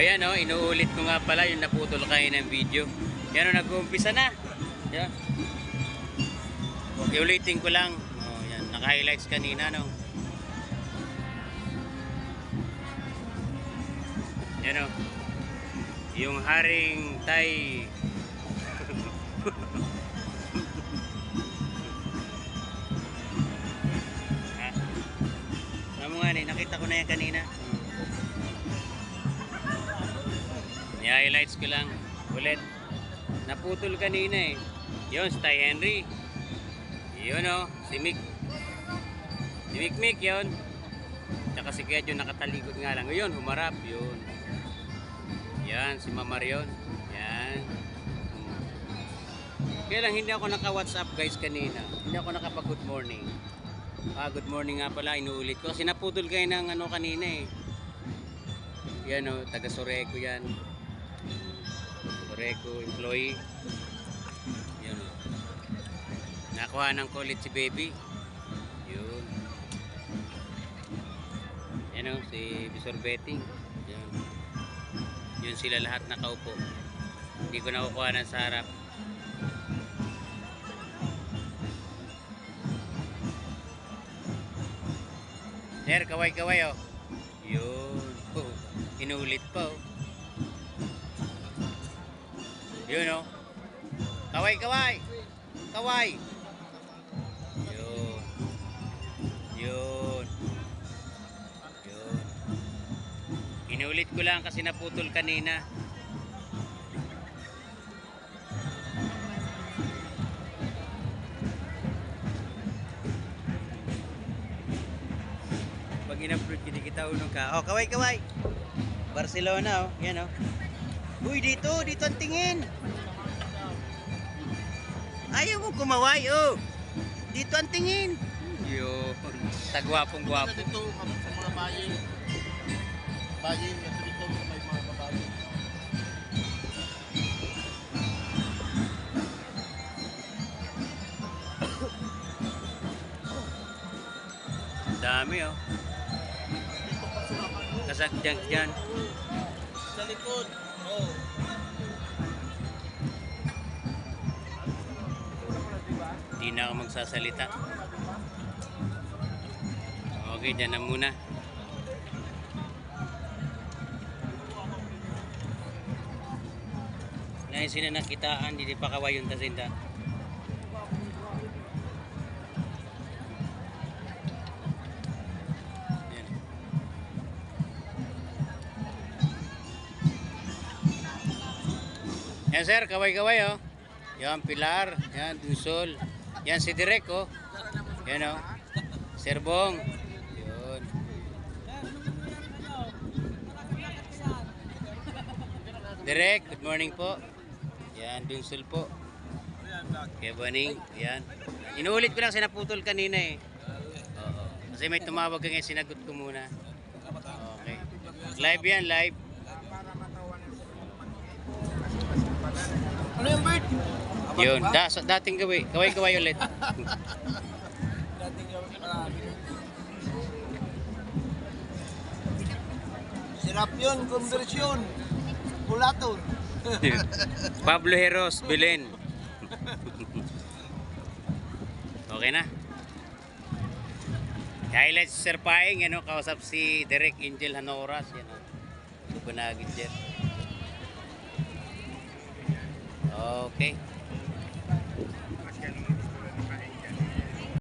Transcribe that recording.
Ayan o, inuulit ko nga pala yung naputol kayo ng video. Yan o, nag-uumpisa na. Yan. Iulitin ko lang. O, yan, naka-highlights kanina, no. Yan o. Yung haring Thai. Ano nga ni, nakita ko na yan kanina. I-highlights ko lang ulit. Naputol kanina eh. Yun, si Ty Henry. Yun o, si Mick. Si Mick yun. Tsaka si Kedyo nakatalikod nga lang. Yun, humarap. Yun. Yan, si Mamar yun. Yan. Kaya lang hindi ako naka-WhatsApp guys kanina. Hindi ako nakapag-good morning. Good morning nga pala, inuulit ko. Kasi naputol kayo ng ano kanina eh. Yan o, taga Soreco yan. Soreco employee. Yan o. Nakuha ng kulit si baby. Yun. Yan o, si Bisor Betting. Yan. Yun sila lahat nakaupo. Hindi ko nakukuha ng sarap. There, kaway-kaway oh. Yun. Oh, inulit pa oh. Yun oh. Kaway-kaway. Kaway. Yun. Yun. Yun. Inulit ko lang kasi naputol kanina. Pag in-upload kita unong ka. Oh, kaway-kaway. Barcelona oh. Yan oh. Uy, dito ang tingin. Ayaw mo kumaway oh. Dito ang tingin. Yun. Tagwapong-gwapo. Dito sa mga bayin. Bayin dito sa may mga babayin. Dami oh. Kasagdyang dyan. Sa likod. Oh. Hindi na ako magsasalita. Okay, dyan na muna. Ngayon sila nakitaan, hindi pa kawayon tasinda. Yan sir, kaway-kaway oh. Yan, Pilar. Yan, Dusol. Yan si Direk oh. Yan oh. Sir Bong. Yun. Direk, good morning po. Yan, Dusol po. Kaya Baning. Yan. Inuulit ko lang sinaputol kanina eh. Oo. Kasi may tumawag ka ngayon, sinagot ko muna. Okay. Live yan, live. Ano yung bird? Yun, dating kaway ulit. Dating sirap yun, conversion. Pulator. Pablo Heros, Belen. Okay na. Highlights Sir Paeng, ano, kausap si Derek Angel Hanoras, yan o. Subanagin dyan. Okay.